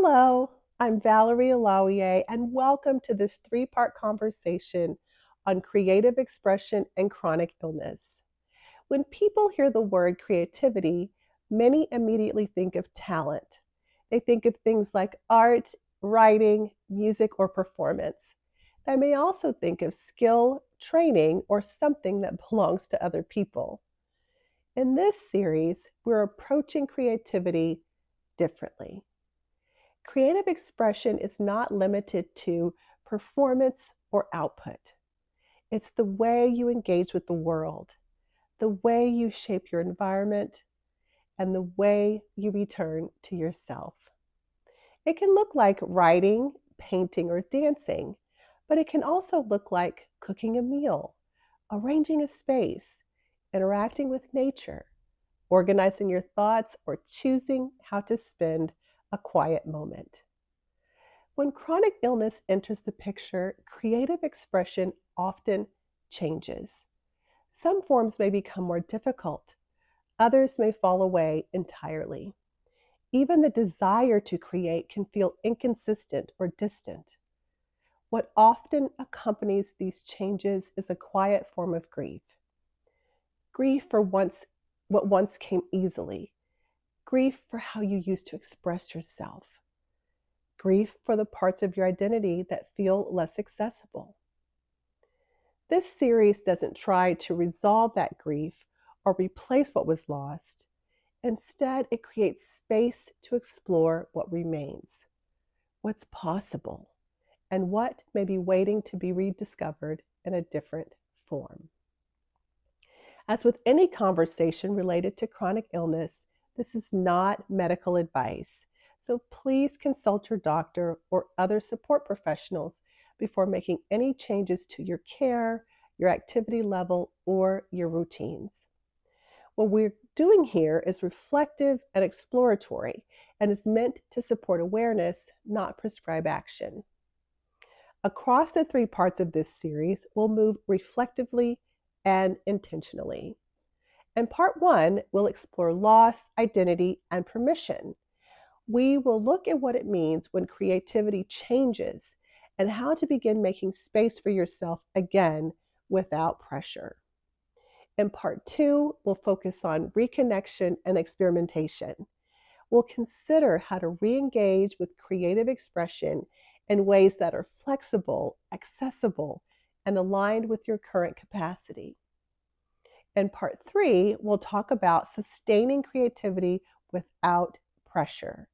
Hello, I'm Valerie Alawiye, and welcome to this three-part conversation on creative expression and chronic illness. When people hear the word creativity, many immediately think of talent. They think of things like art, writing, music, or performance. They may also think of skill, training, or something that belongs to other people. In this series, we're approaching creativity differently. Creative expression is not limited to performance or output. It's the way you engage with the world, the way you shape your environment, and the way you return to yourself. It can look like writing, painting, or dancing, but it can also look like cooking a meal, arranging a space, interacting with nature, organizing your thoughts, or choosing how to spend a quiet moment. When chronic illness enters the picture, creative expression often changes. Some forms may become more difficult, others may fall away entirely. Even the desire to create can feel inconsistent or distant. What often accompanies these changes is a quiet form of grief. Grief for what once came easily. Grief for how you used to express yourself. Grief for the parts of your identity that feel less accessible. This series doesn't try to resolve that grief or replace what was lost. Instead, it creates space to explore what remains, what's possible, and what may be waiting to be rediscovered in a different form. As with any conversation related to chronic illness, this is not medical advice. So please consult your doctor or other support professionals before making any changes to your care, your activity level, or your routines. What we're doing here is reflective and exploratory and is meant to support awareness, not prescribe action. Across the three parts of this series, we'll move reflectively and intentionally. In part one, we'll explore loss, identity, and permission. We will look at what it means when creativity changes and how to begin making space for yourself again without pressure. In part two, we'll focus on reconnection and experimentation. We'll consider how to re-engage with creative expression in ways that are flexible, accessible, and aligned with your current capacity. In part three, we'll talk about sustaining creativity without pressure.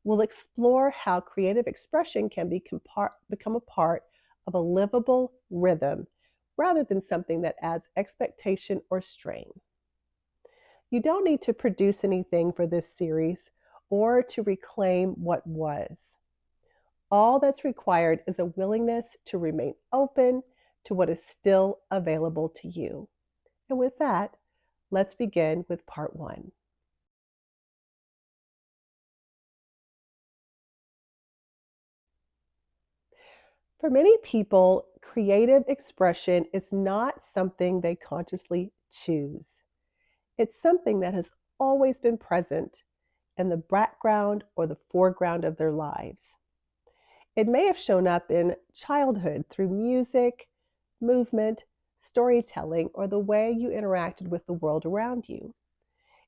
We'll explore how creative expression can become a part of a livable rhythm rather than something that adds expectation or strain. You don't need to produce anything for this series or to reclaim what was. All that's required is a willingness to remain open to what is still available to you. And with that, let's begin with part one. For many people, creative expression is not something they consciously choose. It's something that has always been present in the background or the foreground of their lives. It may have shown up in childhood through music, movement, storytelling, or the way you interacted with the world around you.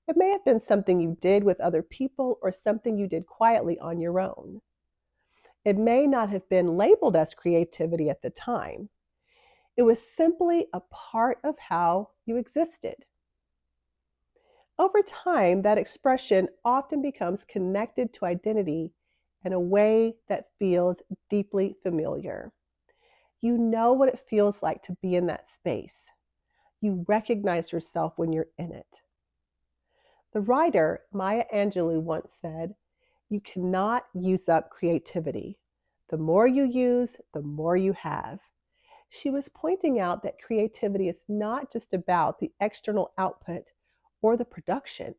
It may have been something you did with other people or something you did quietly on your own. It may not have been labeled as creativity at the time. It was simply a part of how you existed. Over time, that expression often becomes connected to identity in a way that feels deeply familiar. You know what it feels like to be in that space. You recognize yourself when you're in it. The writer Maya Angelou once said, "You cannot use up creativity. The more you use, the more you have." She was pointing out that creativity is not just about the external output or the production,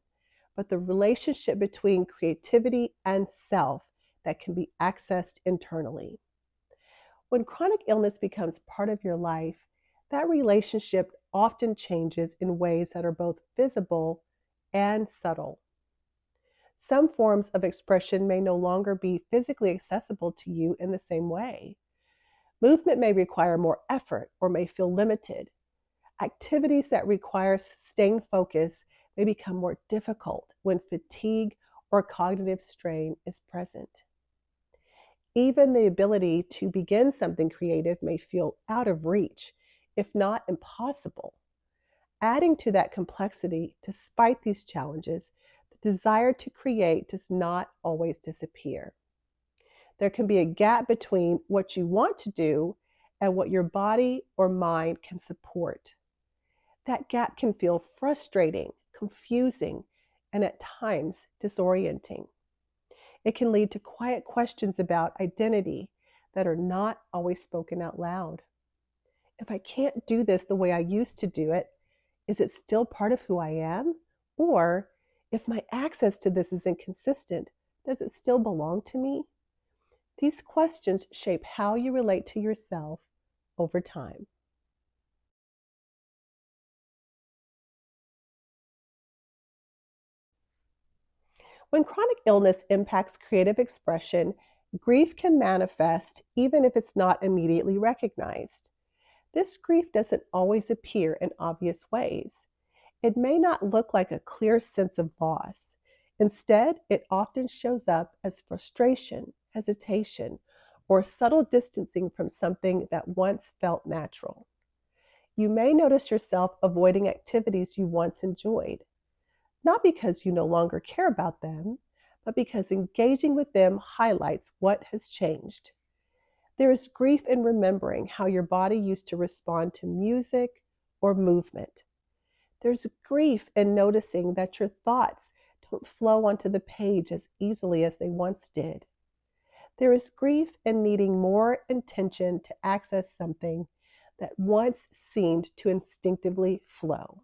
but the relationship between creativity and self that can be accessed internally. When chronic illness becomes part of your life, that relationship often changes in ways that are both visible and subtle. Some forms of expression may no longer be physically accessible to you in the same way. Movement may require more effort or may feel limited. Activities that require sustained focus may become more difficult when fatigue or cognitive strain is present. Even the ability to begin something creative may feel out of reach, if not impossible. Adding to that complexity, despite these challenges, the desire to create does not always disappear. There can be a gap between what you want to do and what your body or mind can support. That gap can feel frustrating, confusing, and at times disorienting. It can lead to quiet questions about identity that are not always spoken out loud. If I can't do this the way I used to do it, is it still part of who I am? Or if my access to this is inconsistent, does it still belong to me? These questions shape how you relate to yourself over time. When chronic illness impacts creative expression, grief can manifest even if it's not immediately recognized. This grief doesn't always appear in obvious ways. It may not look like a clear sense of loss. Instead, it often shows up as frustration, hesitation, or subtle distancing from something that once felt natural. You may notice yourself avoiding activities you once enjoyed, not because you no longer care about them, but because engaging with them highlights what has changed. There is grief in remembering how your body used to respond to music or movement. There's grief in noticing that your thoughts don't flow onto the page as easily as they once did. There is grief in needing more intention to access something that once seemed to instinctively flow.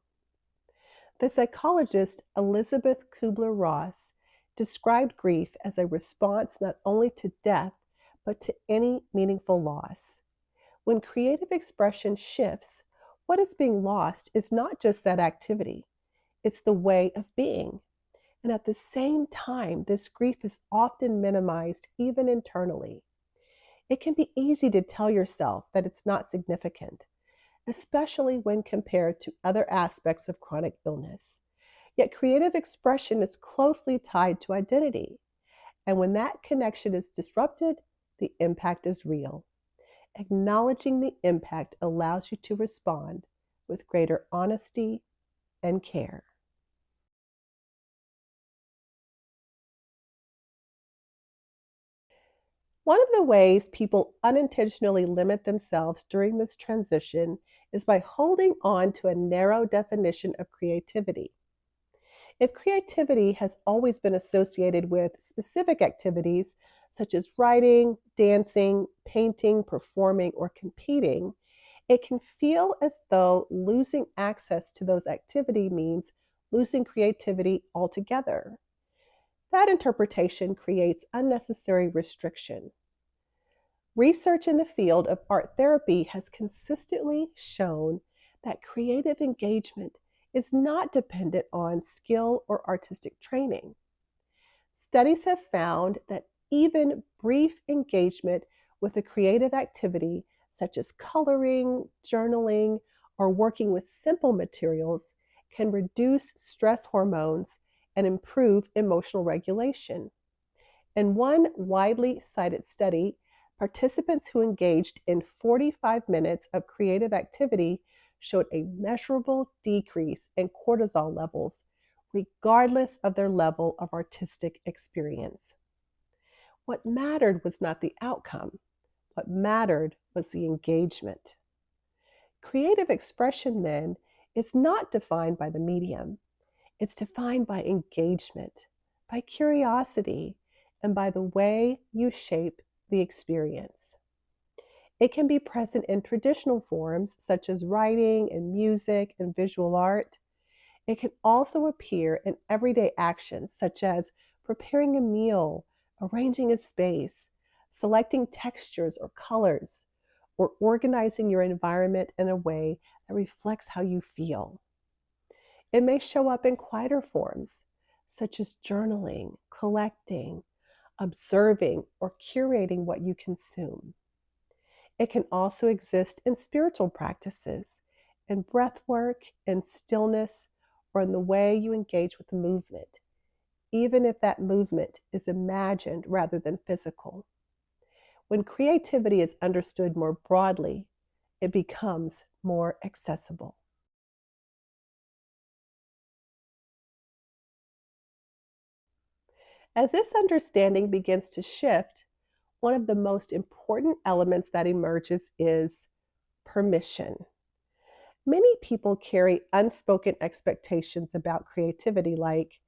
The psychologist Elizabeth Kubler-Ross described grief as a response not only to death, but to any meaningful loss. When creative expression shifts, what is being lost is not just that activity, it's the way of being. And at the same time, this grief is often minimized, even internally. It can be easy to tell yourself that it's not significant, especially when compared to other aspects of chronic illness. Yet creative expression is closely tied to identity. And when that connection is disrupted, the impact is real. Acknowledging the impact allows you to respond with greater honesty and care. One of the ways people unintentionally limit themselves during this transition is by holding on to a narrow definition of creativity. If creativity has always been associated with specific activities such as writing, dancing, painting, performing, or competing, it can feel as though losing access to those activities means losing creativity altogether. That interpretation creates unnecessary restriction. Research in the field of art therapy has consistently shown that creative engagement is not dependent on skill or artistic training. Studies have found that even brief engagement with a creative activity, such as coloring, journaling, or working with simple materials, can reduce stress hormones and improve emotional regulation. In one widely cited study, participants who engaged in 45 minutes of creative activity showed a measurable decrease in cortisol levels, regardless of their level of artistic experience. What mattered was not the outcome. What mattered was the engagement. Creative expression, then, is not defined by the medium. It's defined by engagement, by curiosity, and by the way you shape the experience. It can be present in traditional forms such as writing and music and visual art. It can also appear in everyday actions such as preparing a meal, arranging a space, selecting textures or colors, or organizing your environment in a way that reflects how you feel. It may show up in quieter forms, such as journaling, collecting, observing, or curating what you consume. It can also exist in spiritual practices, in breath work, in stillness, or in the way you engage with the movement, even if that movement is imagined rather than physical. When creativity is understood more broadly, it becomes more accessible. As this understanding begins to shift, one of the most important elements that emerges is permission. Many people carry unspoken expectations about creativity, like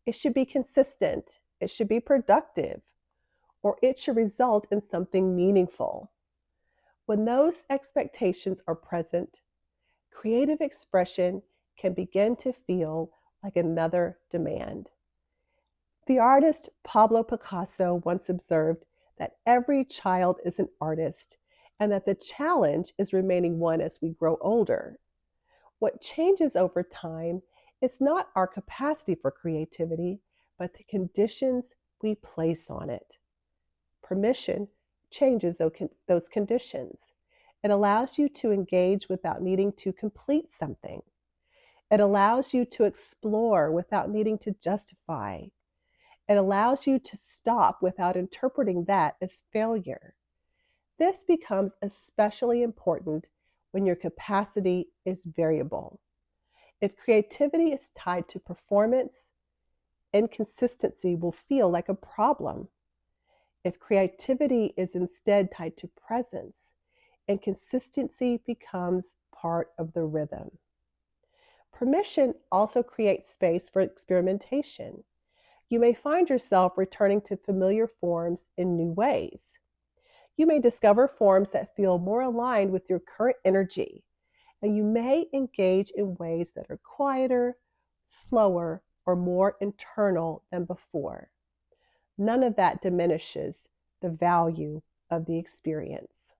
it should be consistent, it should be productive, or it should result in something meaningful. When those expectations are present, creative expression can begin to feel like another demand. The artist Pablo Picasso once observed that every child is an artist and that the challenge is remaining one as we grow older. What changes over time is not our capacity for creativity, but the conditions we place on it. Permission changes those conditions. It allows you to engage without needing to complete something. It allows you to explore without needing to justify. It allows you to stop without interpreting that as failure. This becomes especially important when your capacity is variable. If creativity is tied to performance, inconsistency will feel like a problem. If creativity is instead tied to presence, inconsistency becomes part of the rhythm. Permission also creates space for experimentation. You may find yourself returning to familiar forms in new ways. You may discover forms that feel more aligned with your current energy, and you may engage in ways that are quieter, slower, or more internal than before. None of that diminishes the value of the experience.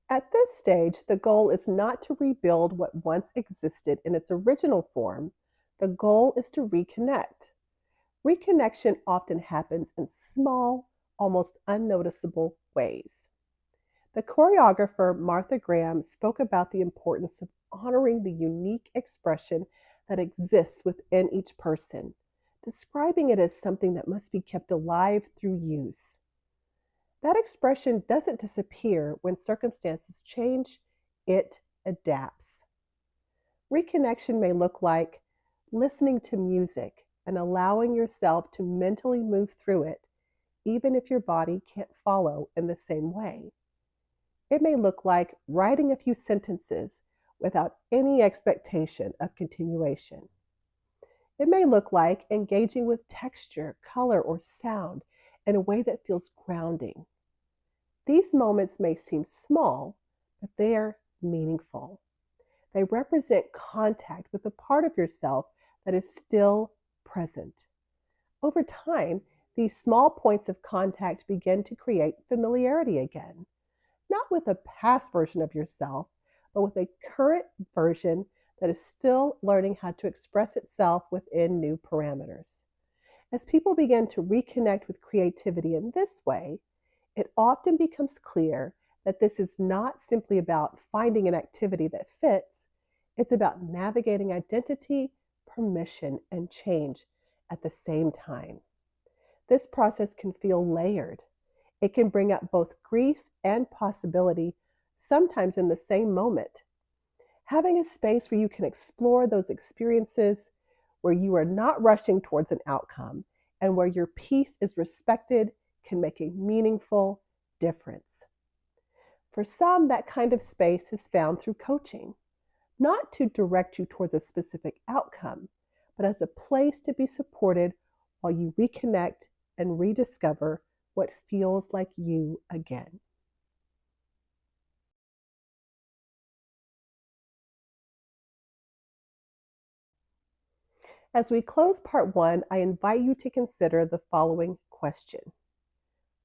At this stage, the goal is not to rebuild what once existed in its original form. The goal is to reconnect. Reconnection often happens in small, almost unnoticeable ways. The choreographer Martha Graham spoke about the importance of honoring the unique expression that exists within each person, describing it as something that must be kept alive through use. That expression doesn't disappear when circumstances change, it adapts. Reconnection may look like listening to music and allowing yourself to mentally move through it, even if your body can't follow in the same way. It may look like writing a few sentences without any expectation of continuation. It may look like engaging with texture, color, or sound in a way that feels grounding. These moments may seem small, but they are meaningful. They represent contact with a part of yourself that is still present. Over time, these small points of contact begin to create familiarity again, not with a past version of yourself, but with a current version that is still learning how to express itself within new parameters. As people begin to reconnect with creativity in this way, it often becomes clear that this is not simply about finding an activity that fits, it's about navigating identity, permission, and change at the same time. This process can feel layered. It can bring up both grief and possibility, sometimes in the same moment. Having a space where you can explore those experiences, where you are not rushing towards an outcome, and where your peace is respected can make a meaningful difference. For some, that kind of space is found through coaching, not to direct you towards a specific outcome, but as a place to be supported while you reconnect and rediscover what feels like you again. As we close part one, I invite you to consider the following question.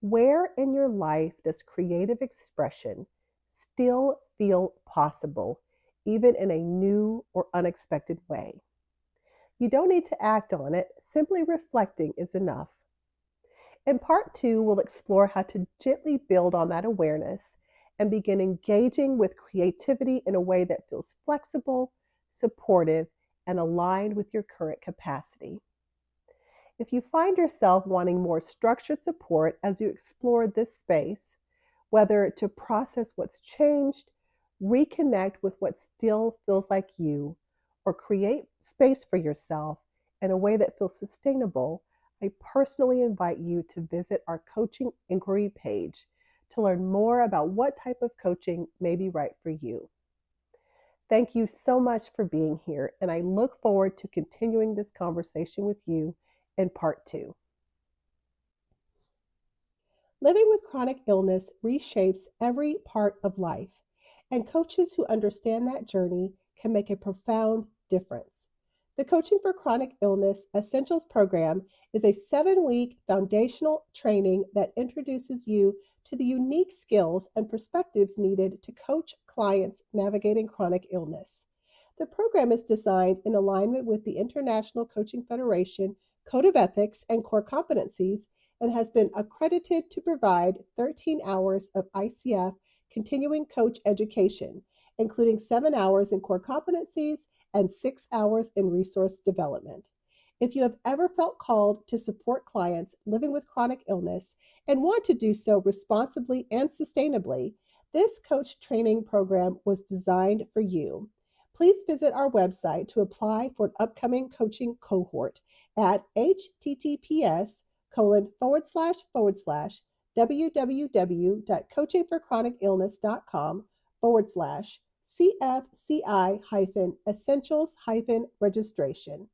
Where in your life does creative expression still feel possible, even in a new or unexpected way. You don't need to act on it, simply reflecting is enough. In part two, we'll explore how to gently build on that awareness and begin engaging with creativity in a way that feels flexible, supportive, and aligned with your current capacity. If you find yourself wanting more structured support as you explore this space, whether to process what's changed, reconnect with what still feels like you, or create space for yourself in a way that feels sustainable, I personally invite you to visit our coaching inquiry page to learn more about what type of coaching may be right for you. Thank you so much for being here, and I look forward to continuing this conversation with you in part two. Living with chronic illness reshapes every part of life, and coaches who understand that journey can make a profound difference. The Coaching for Chronic Illness Essentials Program is a 7-week foundational training that introduces you to the unique skills and perspectives needed to coach clients navigating chronic illness. The program is designed in alignment with the International Coaching Federation Code of Ethics and Core Competencies and has been accredited to provide 13 hours of ICF continuing coach education, including 7 hours in core competencies and 6 hours in resource development. If you have ever felt called to support clients living with chronic illness and want to do so responsibly and sustainably, this coach training program was designed for you. Please visit our website to apply for an upcoming coaching cohort at https://www.coachingforchronic illness.com/CFCI-essentials-registration.